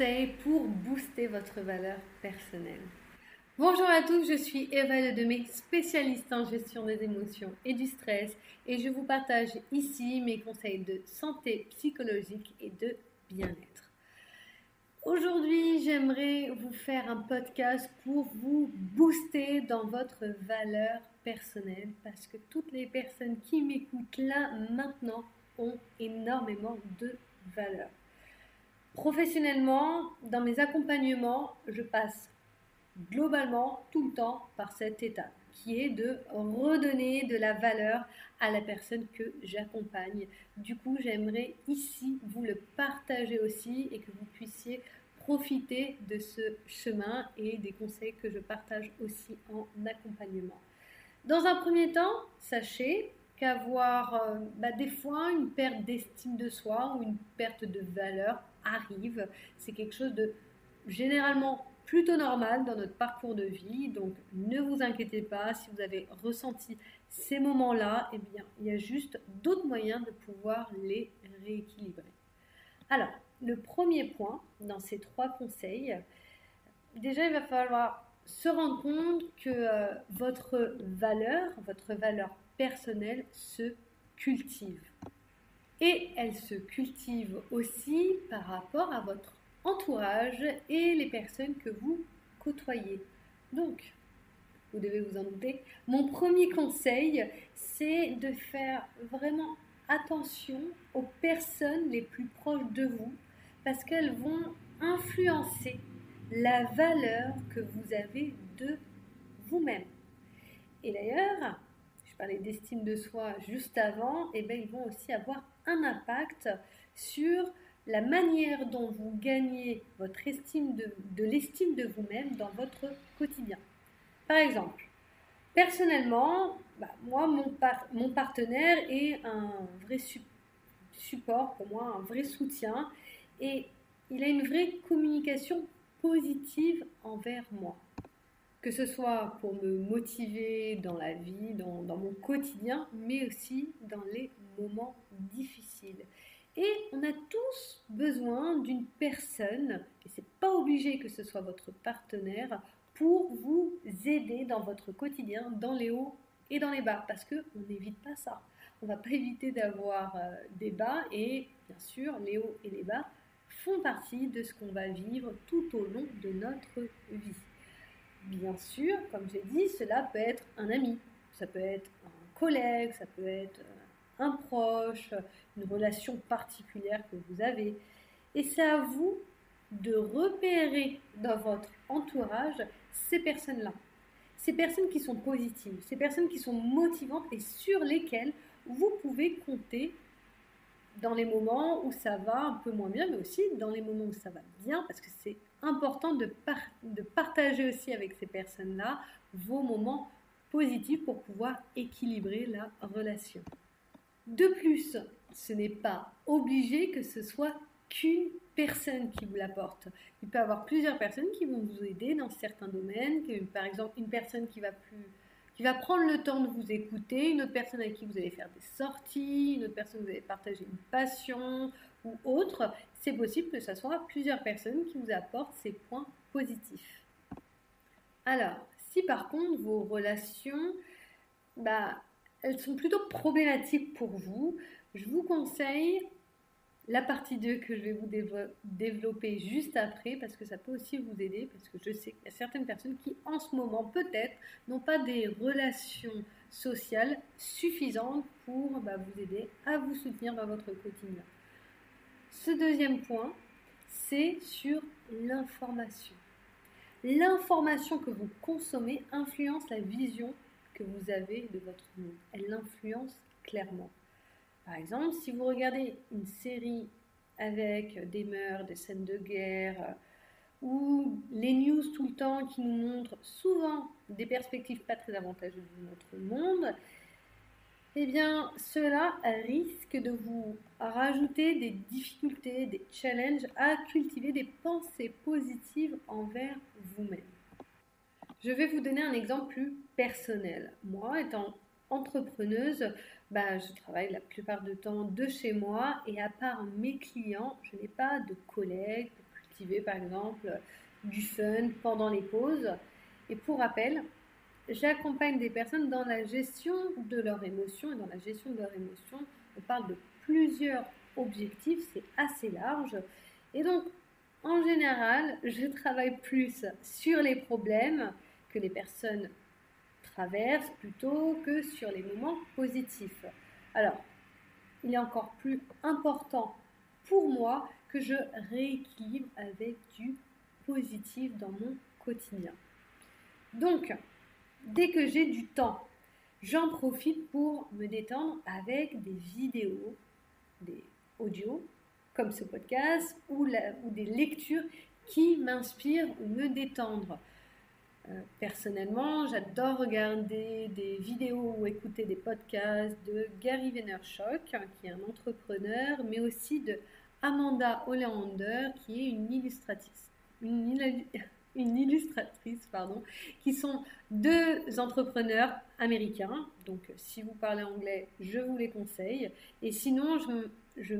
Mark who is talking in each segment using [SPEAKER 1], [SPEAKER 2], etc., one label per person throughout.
[SPEAKER 1] conseils pour booster votre valeur personnelle. Bonjour à tous, je suis Eva Ledemé, spécialiste en gestion des émotions et du stress, et je vous partage ici mes conseils de santé psychologique et de bien-être. Aujourd'hui, j'aimerais vous faire un podcast pour vous booster dans votre valeur personnelle, parce que toutes les personnes qui m'écoutent là maintenant ont énormément de valeur. Professionnellement, dans mes accompagnements, je passe globalement tout le temps par cette étape qui est de redonner de la valeur à la personne que j'accompagne. Du coup, j'aimerais ici vous le partager aussi et que vous puissiez profiter de ce chemin et des conseils que je partage aussi en accompagnement. Dans un premier temps, sachez qu'avoir des fois une perte d'estime de soi ou une perte de valeur arrive. C'est quelque chose de généralement plutôt normal dans notre parcours de vie. Donc ne vous inquiétez pas si vous avez ressenti ces moments-là. Eh bien, il y a juste d'autres moyens de pouvoir les rééquilibrer. Alors, le premier point dans ces 3 conseils, déjà il va falloir se rendre compte que votre valeur personnelle se cultive. Et elle se cultive aussi par rapport à votre entourage et les personnes que vous côtoyez. Donc, vous devez vous en douter, mon premier conseil, c'est de faire vraiment attention aux personnes les plus proches de vous parce qu'elles vont influencer la valeur que vous avez de vous-même. Et d'ailleurs, je parlais d'estime de soi juste avant, et ils vont aussi avoir un impact sur la manière dont vous gagnez votre estime de l'estime de vous-même dans votre quotidien. Par exemple, personnellement, moi, mon partenaire est un vrai support pour moi, un vrai soutien, et il a une vraie communication positive envers moi. Que ce soit pour me motiver dans la vie, dans mon quotidien, mais aussi dans les moments difficiles. Et on a tous besoin d'une personne, et c'est pas obligé que ce soit votre partenaire, pour vous aider dans votre quotidien, dans les hauts et dans les bas, parce qu'on n'évite pas ça. On ne va pas éviter d'avoir des bas, et bien sûr, les hauts et les bas font partie de ce qu'on va vivre tout au long de notre vie. Bien sûr, comme j'ai dit, cela peut être un ami, ça peut être un collègue, ça peut être un proche, une relation particulière que vous avez. Et c'est à vous de repérer dans votre entourage ces personnes-là. Ces personnes qui sont positives, ces personnes qui sont motivantes et sur lesquelles vous pouvez compter dans les moments où ça va un peu moins bien, mais aussi dans les moments où ça va bien, parce que c'est important de partager aussi avec ces personnes-là vos moments positifs pour pouvoir équilibrer la relation. De plus, ce n'est pas obligé que ce soit qu'une personne qui vous l'apporte. Il peut y avoir plusieurs personnes qui vont vous aider dans certains domaines, par exemple une personne qui va prendre le temps de vous écouter, une autre personne avec qui vous allez faire des sorties, une autre personne que vous allez partager une passion ou autre. C'est possible que ce soit plusieurs personnes qui vous apportent ces points positifs. Alors, si par contre vos relations, elles sont plutôt problématiques pour vous, je vous conseille la partie 2 que je vais vous développer juste après, parce que ça peut aussi vous aider, parce que je sais qu'il y a certaines personnes qui en ce moment peut-être n'ont pas des relations sociales suffisantes pour vous aider à vous soutenir dans votre quotidien. Ce deuxième point, c'est sur l'information. L'information que vous consommez influence la vision que vous avez de votre monde. Elle l'influence clairement. Par exemple, si vous regardez une série avec des meurtres, des scènes de guerre, ou les news tout le temps qui nous montrent souvent des perspectives pas très avantageuses de notre monde, eh bien, cela risque de vous rajouter des difficultés, des challenges à cultiver des pensées positives envers vous-même. Je vais vous donner un exemple plus personnel. Moi, étant entrepreneuse, je travaille la plupart du temps de chez moi et à part mes clients, je n'ai pas de collègues, de cultiver par exemple du fun pendant les pauses. Et pour rappel, j'accompagne des personnes dans la gestion de leurs émotions. Et dans la gestion de leurs émotions, on parle de plusieurs objectifs, c'est assez large. Et donc, en général, je travaille plus sur les problèmes que les personnes traversent plutôt que sur les moments positifs. Alors, il est encore plus important pour moi que je rééquilibre avec du positif dans mon quotidien. Donc, dès que j'ai du temps, j'en profite pour me détendre avec des vidéos, des audios, comme ce podcast, ou des lectures qui m'inspirent ou me détendre. Personnellement, j'adore regarder des vidéos ou écouter des podcasts de Gary Vaynerchuk, qui est un entrepreneur, mais aussi de Amanda Hollander, qui est une illustratrice, qui sont deux entrepreneurs américains. Donc, si vous parlez anglais, je vous les conseille. Et sinon, je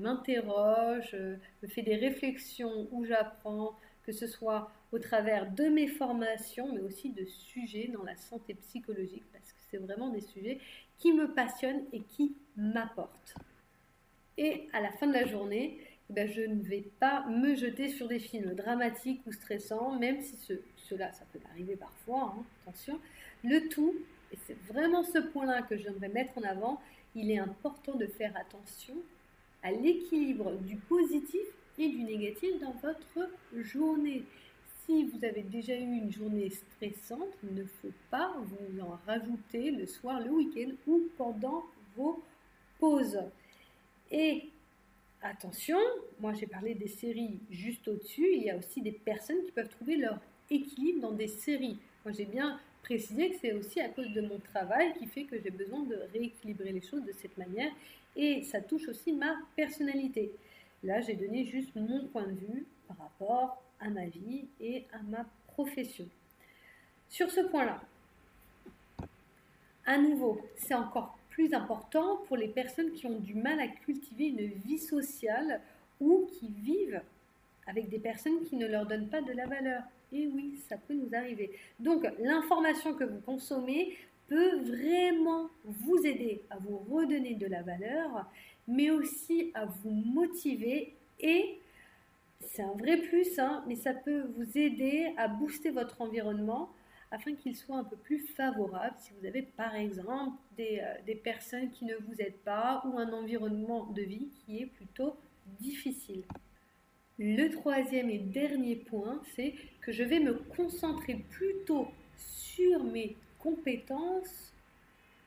[SPEAKER 1] m'interroge, je fais des réflexions où j'apprends, que ce soit au travers de mes formations, mais aussi de sujets dans la santé psychologique, parce que c'est vraiment des sujets qui me passionnent et qui m'apportent. Et à la fin de la journée, je ne vais pas me jeter sur des films dramatiques ou stressants, même si cela, ça peut arriver parfois, attention. Le tout, et c'est vraiment ce point-là que j'aimerais mettre en avant, il est important de faire attention à l'équilibre du positif et du négatif dans votre journée. Si vous avez déjà eu une journée stressante, il ne faut pas vous en rajouter le soir, le week-end ou pendant vos pauses. Et attention, moi j'ai parlé des séries juste au-dessus, il y a aussi des personnes qui peuvent trouver leur équilibre dans des séries. Moi j'ai bien précisé que c'est aussi à cause de mon travail qui fait que j'ai besoin de rééquilibrer les choses de cette manière et ça touche aussi ma personnalité. Là, j'ai donné juste mon point de vue par rapport à ma vie et à ma profession. Sur ce point-là, à nouveau, c'est encore plus important pour les personnes qui ont du mal à cultiver une vie sociale ou qui vivent avec des personnes qui ne leur donnent pas de la valeur. Et oui, ça peut nous arriver. Donc, l'information que vous consommez peut vraiment vous aider à vous redonner de la valeur, mais aussi à vous motiver et c'est un vrai plus, mais ça peut vous aider à booster votre environnement afin qu'il soit un peu plus favorable si vous avez par exemple des personnes qui ne vous aident pas ou un environnement de vie qui est plutôt difficile. Le troisième et dernier point, c'est que je vais me concentrer plutôt sur mes compétences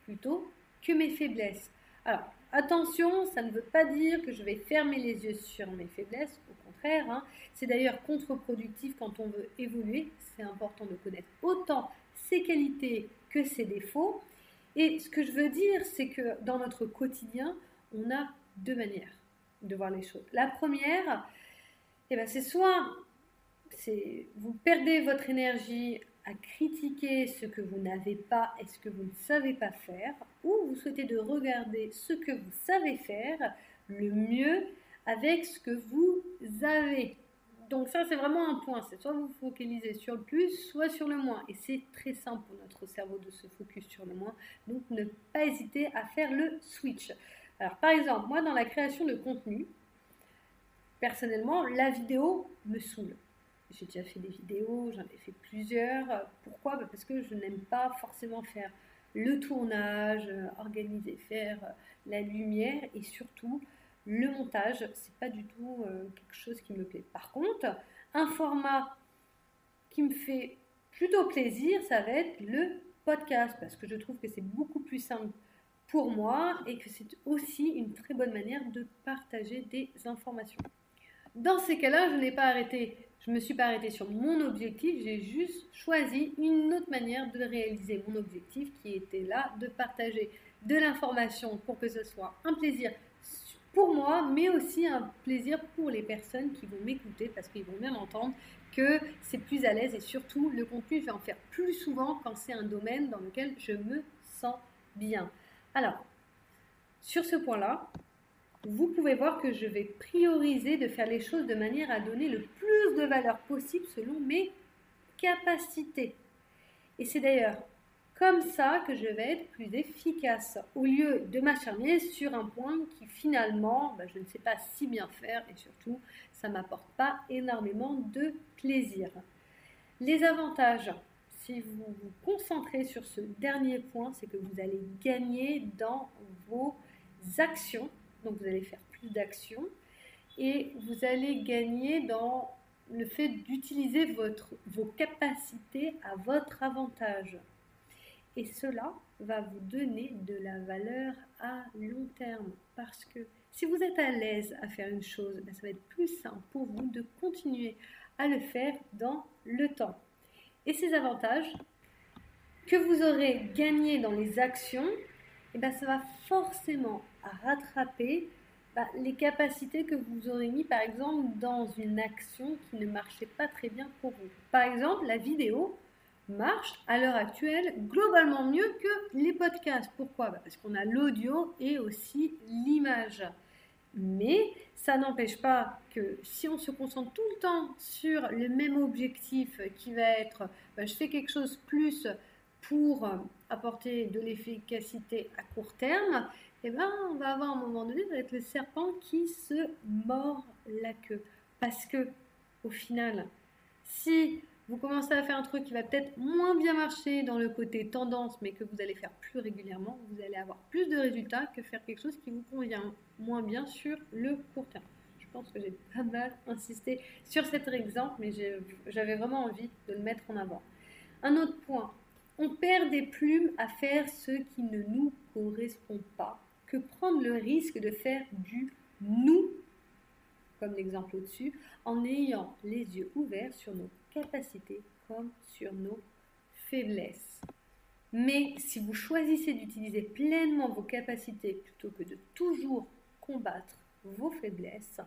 [SPEAKER 1] plutôt que mes faiblesses. Alors, attention, ça ne veut pas dire que je vais fermer les yeux sur mes faiblesses, au contraire, c'est d'ailleurs contre-productif quand on veut évoluer, c'est important de connaître autant ses qualités que ses défauts. Et ce que je veux dire, c'est que dans notre quotidien, on a deux manières de voir les choses. La première, c'est soit vous perdez votre énergie à critiquer ce que vous n'avez pas et ce que vous ne savez pas faire, ou vous souhaitez de regarder ce que vous savez faire le mieux avec ce que vous avez. Donc ça, c'est vraiment un point. C'est soit vous focalisez sur le plus, soit sur le moins. Et c'est très simple pour notre cerveau de se focus sur le moins. Donc ne pas hésiter à faire le switch. Alors par exemple, moi dans la création de contenu, personnellement, la vidéo me saoule. J'ai déjà fait des vidéos, j'en ai fait plusieurs. Pourquoi ? Parce que je n'aime pas forcément faire le tournage, organiser, faire la lumière et surtout le montage. C'est pas du tout quelque chose qui me plaît. Par contre, un format qui me fait plutôt plaisir, ça va être le podcast parce que je trouve que c'est beaucoup plus simple pour moi et que c'est aussi une très bonne manière de partager des informations. Dans ces cas-là, je ne me suis pas arrêtée sur mon objectif, j'ai juste choisi une autre manière de réaliser mon objectif qui était là de partager de l'information pour que ce soit un plaisir pour moi, mais aussi un plaisir pour les personnes qui vont m'écouter parce qu'ils vont bien entendre que c'est plus à l'aise et surtout le contenu, je vais en faire plus souvent quand c'est un domaine dans lequel je me sens bien. Alors, sur ce point-là, vous pouvez voir que je vais prioriser de faire les choses de manière à donner le plus de valeur possible selon mes capacités. Et c'est d'ailleurs comme ça que je vais être plus efficace, au lieu de m'acharner sur un point qui finalement, je ne sais pas si bien faire et surtout, ça ne m'apporte pas énormément de plaisir. Les avantages, si vous vous concentrez sur ce dernier point, c'est que vous allez gagner dans vos actions, donc vous allez faire plus d'actions et vous allez gagner dans le fait d'utiliser vos capacités à votre avantage. Et cela va vous donner de la valeur à long terme. Parce que si vous êtes à l'aise à faire une chose, ça va être plus simple pour vous de continuer à le faire dans le temps. Et ces avantages que vous aurez gagnés dans les actions, ça va forcément rattraper les capacités que vous aurez mis par exemple dans une action qui ne marchait pas très bien pour vous. Par exemple, la vidéo marche à l'heure actuelle globalement mieux que les podcasts. Pourquoi ? Parce qu'on a l'audio et aussi l'image. Mais ça n'empêche pas que si on se concentre tout le temps sur le même objectif qui va être je fais quelque chose plus pour apporter de l'efficacité à court terme, on va avoir à un moment donné, ça va être le serpent qui se mord la queue. Parce que au final, si vous commencez à faire un truc qui va peut-être moins bien marcher dans le côté tendance, mais que vous allez faire plus régulièrement, vous allez avoir plus de résultats que faire quelque chose qui vous convient moins bien sur le court terme. Je pense que j'ai pas mal insisté sur cet exemple, mais j'avais vraiment envie de le mettre en avant. Un autre point, on perd des plumes à faire ce qui ne nous correspond pas, que prendre le risque de faire du nous, comme l'exemple au-dessus, en ayant les yeux ouverts sur nos capacités comme sur nos faiblesses. Mais si vous choisissez d'utiliser pleinement vos capacités plutôt que de toujours combattre vos faiblesses,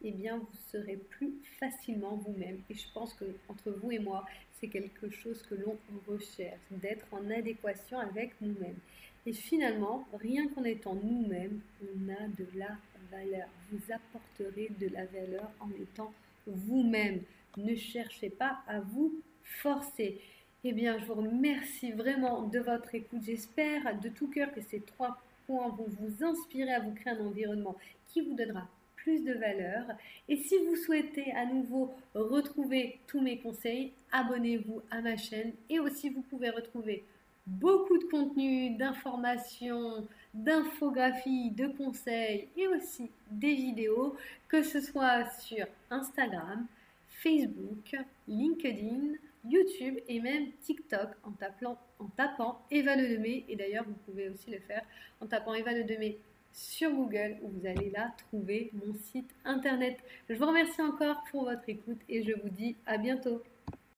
[SPEAKER 1] vous serez plus facilement vous-même. Et je pense que entre vous et moi, c'est quelque chose que l'on recherche, d'être en adéquation avec nous-mêmes. Et finalement, rien qu'en étant nous-mêmes, on a de la valeur. Vous apporterez de la valeur en étant vous-même. Ne cherchez pas à vous forcer. Je vous remercie vraiment de votre écoute. J'espère de tout cœur que ces 3 points vont vous inspirer à vous créer un environnement qui vous donnera plus de valeur. Et si vous souhaitez à nouveau retrouver tous mes conseils, abonnez-vous à ma chaîne. Et aussi, vous pouvez retrouver beaucoup de contenu, d'informations, d'infographies, de conseils et aussi des vidéos, que ce soit sur Instagram, Facebook, LinkedIn, YouTube et même TikTok en tapant Eva Ledemé. Et d'ailleurs, vous pouvez aussi le faire en tapant Eva Ledemé sur Google, où vous allez là trouver mon site internet. Je vous remercie encore pour votre écoute et je vous dis à bientôt.